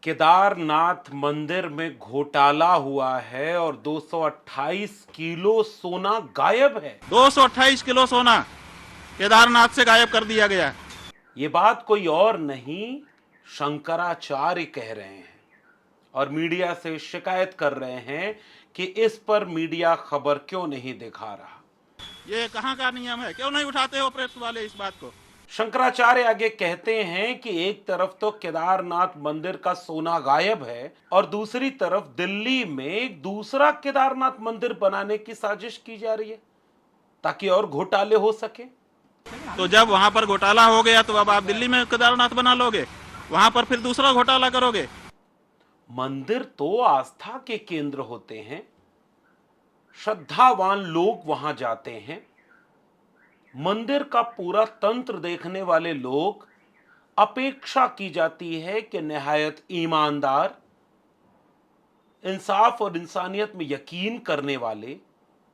केदारनाथ मंदिर में घोटाला हुआ है और 228 किलो सोना गायब है। 228 किलो सोना केदारनाथ से गायब कर दिया गया। ये बात कोई और नहीं, शंकराचार्य कह रहे हैं और मीडिया से शिकायत कर रहे हैं कि इस पर मीडिया खबर क्यों नहीं दिखा रहा। ये कहाँ का नियम है? क्यों नहीं उठाते हो प्रेस वाले इस बात को? शंकराचार्य आगे कहते हैं कि एक तरफ तो केदारनाथ मंदिर का सोना गायब है और दूसरी तरफ दिल्ली में एक दूसरा केदारनाथ मंदिर बनाने की साजिश की जा रही है ताकि और घोटाले हो सके। तो जब वहां पर घोटाला हो गया तो अब आप दिल्ली में केदारनाथ बना लोगे, वहां पर फिर दूसरा घोटाला करोगे। मंदिर तो आस्था के केंद्र होते हैं, श्रद्धावान लोग वहां जाते हैं। मंदिर का पूरा तंत्र देखने वाले लोग अपेक्षा की जाती है कि निहायत ईमानदार, इंसाफ और इंसानियत में यकीन करने वाले,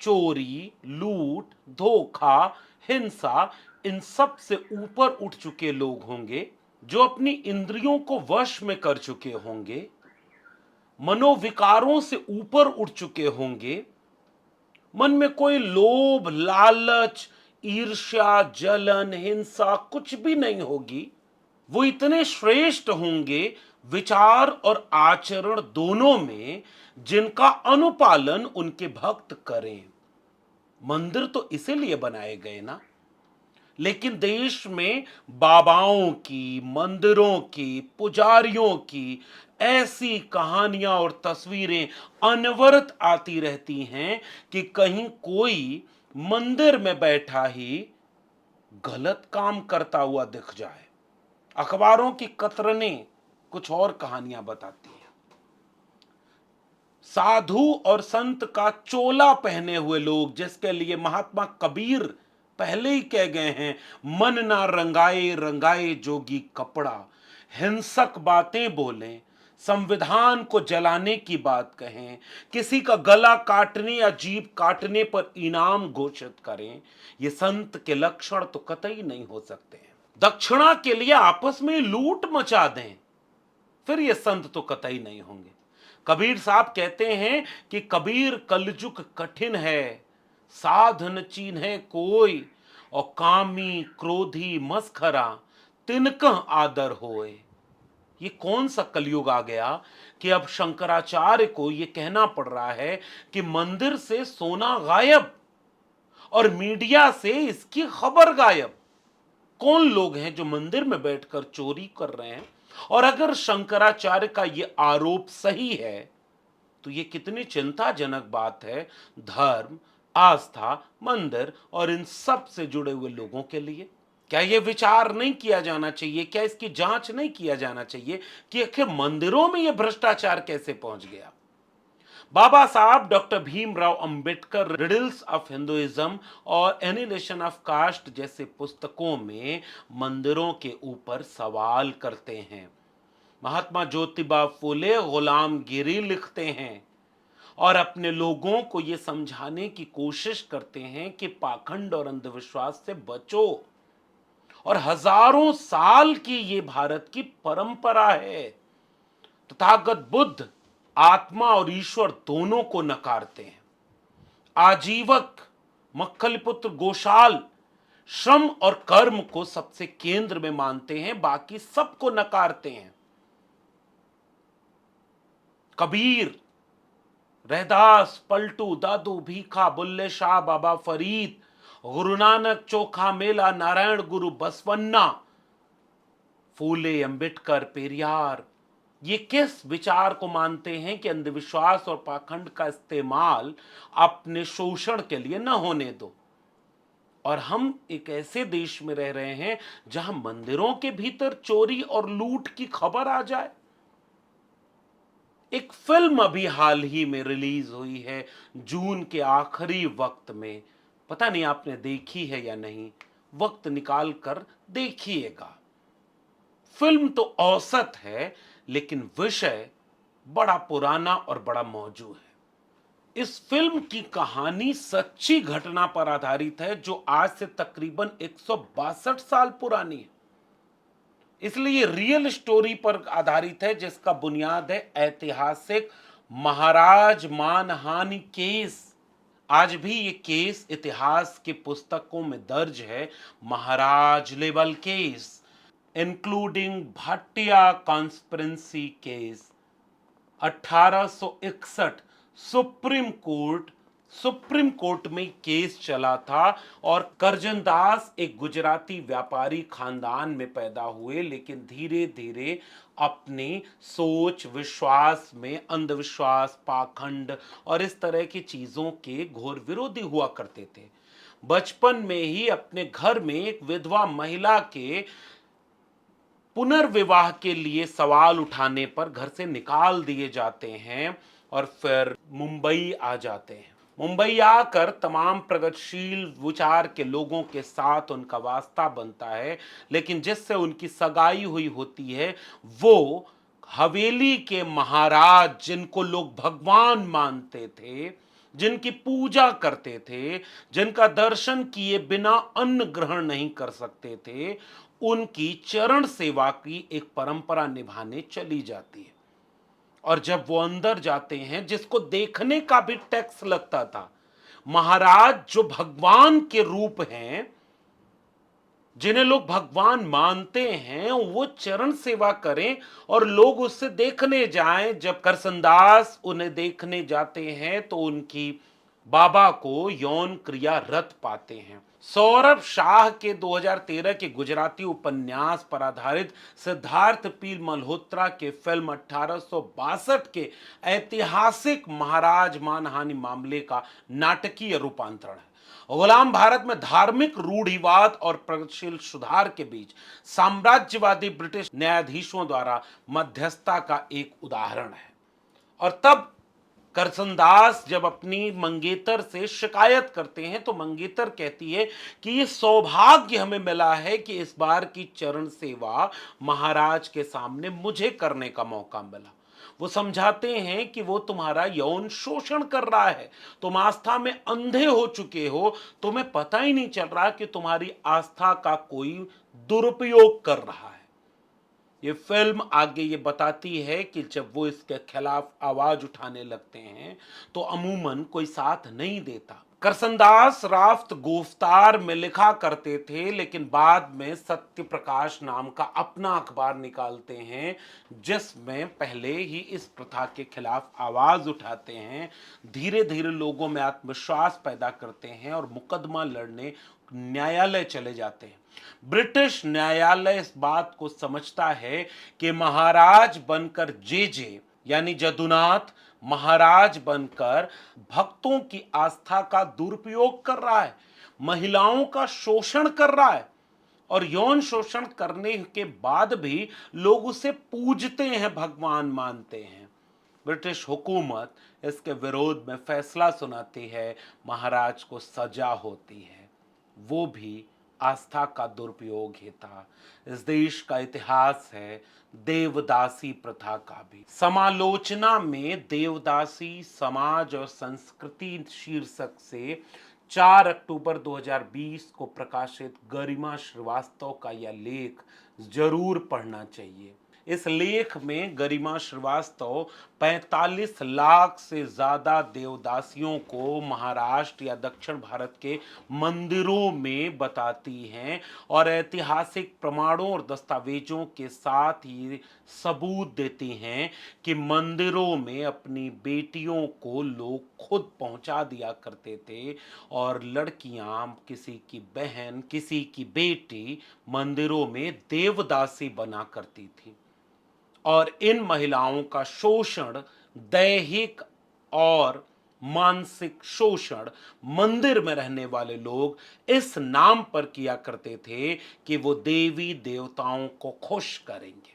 चोरी, लूट, धोखा, हिंसा इन सब से ऊपर उठ चुके लोग होंगे, जो अपनी इंद्रियों को वश में कर चुके होंगे, मनोविकारों से ऊपर उठ चुके होंगे, मन में कोई लोभ, लालच, ईर्ष्या, जलन, हिंसा कुछ भी नहीं होगी। वो इतने श्रेष्ठ होंगे विचार और आचरण दोनों में, जिनका अनुपालन उनके भक्त करें। मंदिर तो इसीलिए बनाए गए ना। लेकिन देश में बाबाओं की, मंदिरों की, पुजारियों की ऐसी कहानियां और तस्वीरें अनवरत आती रहती हैं कि कहीं कोई मंदिर में बैठा ही गलत काम करता हुआ दिख जाए। अखबारों की कतरनें कुछ और कहानियां बताती हैं। साधु और संत का चोला पहने हुए लोग, जिसके लिए महात्मा कबीर पहले ही कह गए हैं, मन ना रंगाए रंगाए जोगी कपड़ा, हिंसक बातें बोलें, संविधान को जलाने की बात कहें, किसी का गला काटने या जीभ काटने पर इनाम घोषित करें, ये संत के लक्षण तो कतई नहीं हो सकते हैं। दक्षिणा के लिए आपस में लूट मचा दें, फिर ये संत तो कतई नहीं होंगे। कबीर साहब कहते हैं कि कबीर कलजुग कठिन है, साधन चीन्हे कोई, और कामी क्रोधी मस्खरा तिनकह आदर होए। ये कौन सा कलयुग आ गया कि अब शंकराचार्य को यह कहना पड़ रहा है कि मंदिर से सोना गायब और मीडिया से इसकी खबर गायब। कौन लोग हैं जो मंदिर में बैठकर चोरी कर रहे हैं? और अगर शंकराचार्य का यह आरोप सही है तो यह कितनी चिंताजनक बात है धर्म, आस्था, मंदिर और इन सब से जुड़े हुए लोगों के लिए। क्या यह विचार नहीं किया जाना चाहिए, क्या इसकी जांच नहीं किया जाना चाहिए कि आखिर मंदिरों में यह भ्रष्टाचार कैसे पहुंच गया? बाबा साहब doctor Bhimrao Ambedkar riddles of Hinduism और एनिलेशन ऑफ कास्ट जैसे पुस्तकों में मंदिरों के ऊपर सवाल करते हैं। महात्मा ज्योतिबा फुले गुलामगिरी लिखते हैं और अपने लोगों को यह समझाने की कोशिश करते हैं कि पाखंड और अंधविश्वास से बचो। और हजारों साल की यह भारत की परंपरा है। तथागत बुद्ध आत्मा और ईश्वर दोनों को नकारते हैं। आजीवक मक्खलीपुत्र गोशाल श्रम और कर्म को सबसे केंद्र में मानते हैं, बाकी सबको नकारते हैं। कबीर, रहदास, पलटू, दादू, भीखा, बुल्ले शाह, बाबा फरीद, गुरु नानक, चोखा मेला, नारायण गुरु, बसवन्ना, फूले, अंबेडकर, पेरियार, ये किस विचार को मानते हैं कि अंधविश्वास और पाखंड का इस्तेमाल अपने शोषण के लिए न होने दो। और हम एक ऐसे देश में रह रहे हैं जहां मंदिरों के भीतर चोरी और लूट की खबर आ जाए। एक फिल्म अभी हाल ही में रिलीज हुई है, जून के आखिरी वक्त में, पता नहीं आपने देखी है या नहीं, वक्त निकाल कर देखिएगा। फिल्म तो औसत है लेकिन विषय बड़ा पुराना और बड़ा मौजू है। इस फिल्म की कहानी सच्ची घटना पर आधारित है जो आज से तकरीबन 162 साल पुरानी है। इसलिए रियल स्टोरी पर आधारित है, जिसका बुनियाद है ऐतिहासिक महाराज मानहानि केस। आज भी ये केस इतिहास की पुस्तकों में दर्ज है, महाराज लेवल case, including Bhatia conspiracy case. 1861 supreme court में केस चला था और करजन दास एक गुजराती व्यापारी खानदान में पैदा हुए, लेकिन धीरे धीरे अपनी सोच विश्वास में अंधविश्वास, पाखंड और इस तरह की चीजों के घोर विरोधी हुआ करते थे। बचपन में ही अपने घर में एक विधवा महिला के पुनर्विवाह के लिए सवाल उठाने पर घर से निकाल दिए जाते हैं और फिर मुंबई आ जाते हैं। मुंबई आकर तमाम प्रगतिशील विचार के लोगों के साथ उनका वास्ता बनता है, लेकिन जिससे उनकी सगाई हुई होती है वो हवेली के महाराज, जिनको लोग भगवान मानते थे, जिनकी पूजा करते थे, जिनका दर्शन किए बिना अन्न ग्रहण नहीं कर सकते थे, उनकी चरण सेवा की एक परंपरा निभाने चली जाती है। और जब वो अंदर जाते हैं, जिसको देखने का भी टैक्स लगता था, महाराज जो भगवान के रूप हैं, जिन्हें लोग भगवान मानते हैं, वो चरण सेवा करें और लोग उससे देखने जाएं। जब करसनदास उन्हें देखने जाते हैं तो उनकी बाबा को यौन क्रिया रत पाते हैं। सौरभ शाह के 2013 के गुजराती उपन्यास पर आधारित सिद्धार्थ पी मल्होत्रा के फिल्म 1862 के ऐतिहासिक महाराज मानहानि मामले का नाटकीय रूपांतरण है। गुलाम भारत में धार्मिक रूढ़िवाद और प्रगतिशील सुधार के बीच साम्राज्यवादी ब्रिटिश न्यायाधीशों द्वारा मध्यस्थता का एक उदाहरण है। और तब करसनदास जब अपनी मंगेतर से शिकायत करते हैं तो मंगेतर कहती है कि ये सौभाग्य हमें मिला है कि इस बार की चरण सेवा महाराज के सामने मुझे करने का मौका मिला। वो समझाते हैं कि वो तुम्हारा यौन शोषण कर रहा है, तुम आस्था में अंधे हो चुके हो, तुम्हें पता ही नहीं चल रहा कि तुम्हारी आस्था का कोई दुरुपयोग कर रहा है। ये फिल्म आगे ये बताती है कि जब वो इसके खिलाफ आवाज उठाने लगते हैं तो अमूमन कोई साथ नहीं देता। करसनदास राफ्त गुफ्तार में लिखा करते थे, लेकिन बाद में सत्य प्रकाश नाम का अपना अखबार निकालते हैं, जिसमें पहले ही इस प्रथा के खिलाफ आवाज उठाते हैं। धीरे धीरे लोगों में आत्मविश्वास पैदा करते हैं और मुकदमा लड़ने न्यायालय चले जाते हैं। ब्रिटिश न्यायालय इस बात को समझता है कि महाराज बनकर जे यानी जदुनाथ महाराज बनकर भक्तों की आस्था का दुरुपयोग कर रहा है, महिलाओं का शोषण कर रहा है और यौन शोषण करने के बाद भी लोग उसे पूजते हैं, भगवान मानते हैं। ब्रिटिश हुकूमत इसके विरोध में फैसला सुनाती है, महाराज को सजा होती है। वो भी आस्था का दुरुपयोग ही था। इस देश का इतिहास है देवदासी प्रथा का भी। समालोचना में देवदासी समाज और संस्कृति शीर्षक से 4 अक्टूबर 2020 को प्रकाशित गरिमा श्रीवास्तव का यह लेख जरूर पढ़ना चाहिए। इस लेख में गरिमा श्रीवास्तव 45 लाख से ज्यादा देवदासियों को महाराष्ट्र या दक्षिण भारत के मंदिरों में बताती हैं और ऐतिहासिक प्रमाणों और दस्तावेजों के साथ ही सबूत देती हैं कि मंदिरों में अपनी बेटियों को लोग खुद पहुंचा दिया करते थे और लड़कियां, किसी की बहन, किसी की बेटी मंदिरों में देवदासी बना करती थी। और इन महिलाओं का शोषण, दैहिक और मानसिक शोषण मंदिर में रहने वाले लोग इस नाम पर किया करते थे कि वो देवी देवताओं को खुश करेंगे,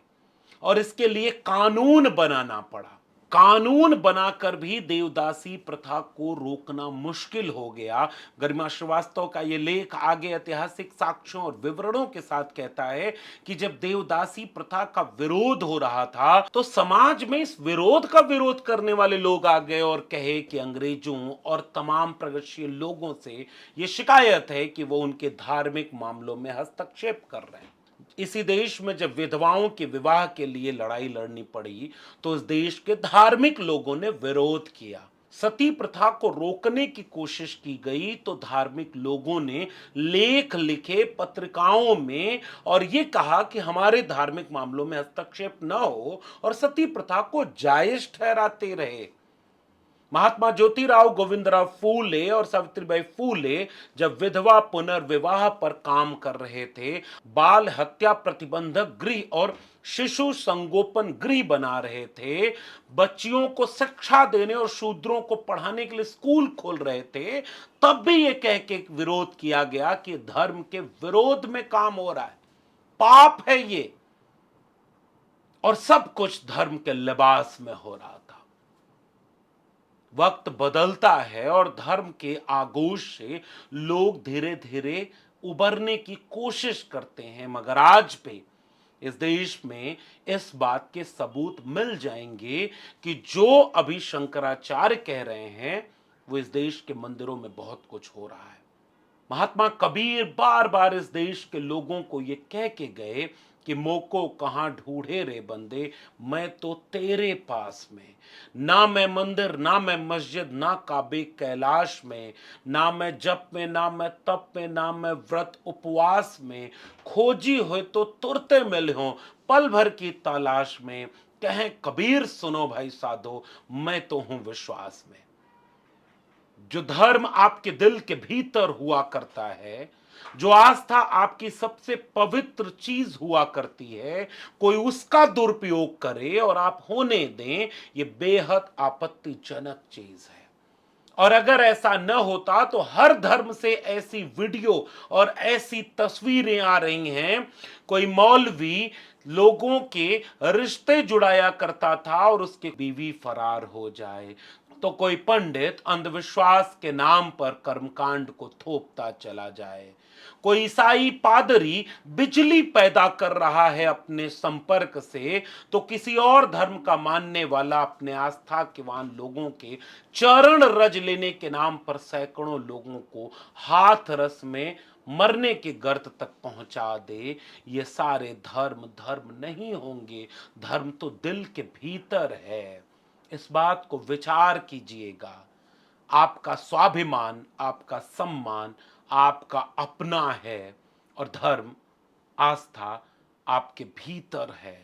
और इसके लिए कानून बनाना पड़ा। कानून बनाकर भी देवदासी प्रथा को रोकना मुश्किल हो गया। गरिमा श्रीवास्तव का यह लेख आगे ऐतिहासिक साक्ष्यों और विवरणों के साथ कहता है कि जब देवदासी प्रथा का विरोध हो रहा था तो समाज में इस विरोध का विरोध करने वाले लोग आ गए और कहे कि अंग्रेजों और तमाम प्रगतिशील लोगों से यह शिकायत है कि वो उनके धार्मिक मामलों में हस्तक्षेप कर रहे हैं। इसी देश में जब विधवाओं के विवाह के लिए लड़ाई लड़नी पड़ी तो इस देश के धार्मिक लोगों ने विरोध किया। सती प्रथा को रोकने की कोशिश की गई तो धार्मिक लोगों ने लेख लिखे पत्रिकाओं में और ये कहा कि हमारे धार्मिक मामलों में हस्तक्षेप न हो और सती प्रथा को जायज ठहराते रहे। महात्मा ज्योतिराव गोविंदराव फूले और सावित्रीबाई फूले जब विधवा पुनर्विवाह पर काम कर रहे थे, बाल हत्या प्रतिबंधक गृह और शिशु संगोपन गृह बना रहे थे, बच्चियों को शिक्षा देने और शूद्रों को पढ़ाने के लिए स्कूल खोल रहे थे, तब भी यह कह के विरोध किया गया कि धर्म के विरोध में काम हो रहा है, पाप है ये, और सब कुछ धर्म के लिबास में हो रहा था। वक्त बदलता है और धर्म के आगोश से लोग धीरे धीरे उबरने की कोशिश करते हैं, मगर आज भी इस देश में इस बात के सबूत मिल जाएंगे कि जो अभी शंकराचार्य कह रहे हैं वो इस देश के मंदिरों में बहुत कुछ हो रहा है। महात्मा कबीर बार बार इस देश के लोगों को ये कह के गए कि मोको कहां ढूंढे रे बंदे, मैं तो तेरे पास में, ना मैं मंदिर ना मैं मस्जिद ना काबे कैलाश में, ना मैं जप में ना मैं तप में ना मैं व्रत उपवास में, खोजी हुए तो तुरते मिले हो पल भर की तलाश में, कहें कबीर सुनो भाई साधो मैं तो हूं विश्वास में। जो धर्म आपके दिल के भीतर हुआ करता है, जो आस्था आपकी सबसे पवित्र चीज हुआ करती है, कोई उसका दुरुपयोग करे और आप होने दें, यह बेहद आपत्तिजनक चीज है। और अगर ऐसा न होता तो हर धर्म से ऐसी वीडियो और ऐसी तस्वीरें आ रही हैं, कोई मौलवी लोगों के रिश्ते जुड़ाया करता था और उसकी बीवी फरार हो जाए, तो कोई पंडित अंधविश्वास के नाम पर कर्मकांड को थोपता चला जाए, कोई ईसाई पादरी बिजली पैदा कर रहा है अपने संपर्क से, तो किसी और धर्म का मानने वाला अपने आस्था के वान लोगों के चरण रज लेने के नाम पर सैकड़ों लोगों को हाथ रस में मरने के गर्त तक पहुंचा दे। ये सारे धर्म धर्म नहीं होंगे, धर्म तो दिल के भीतर है। इस बात को विचार कीजिएगा। आपका स्वाभिमान, आपका सम्मान आपका अपना है और धर्म आस्था आपके भीतर है।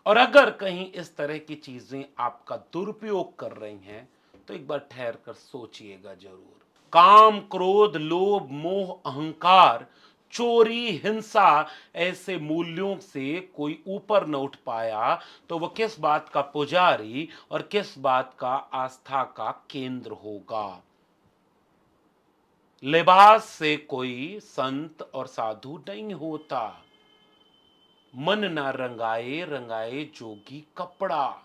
और अगर कहीं इस तरह की चीजें आपका दुरुपयोग कर रही हैं तो एक बार ठहर कर सोचिएगा जरूर। काम क्रोध लोभ मोह अहंकार चोरी हिंसा ऐसे मूल्यों से कोई ऊपर न उठ पाया तो वह किस बात का पुजारी और किस बात का आस्था का केंद्र होगा। लिबास से कोई संत और साधु नहीं होता, मन ना रंगाए रंगाए जोगी कपड़ा।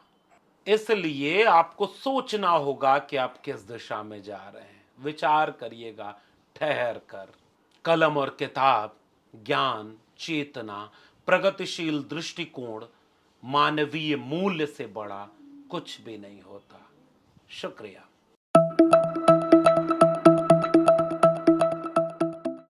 इसलिए आपको सोचना होगा कि आप किस दिशा में जा रहे हैं। विचार करिएगा ठहर कर। कलम और किताब, ज्ञान, चेतना, प्रगतिशील दृष्टिकोण, मानवीय मूल्य से बड़ा कुछ भी नहीं होता। शुक्रिया।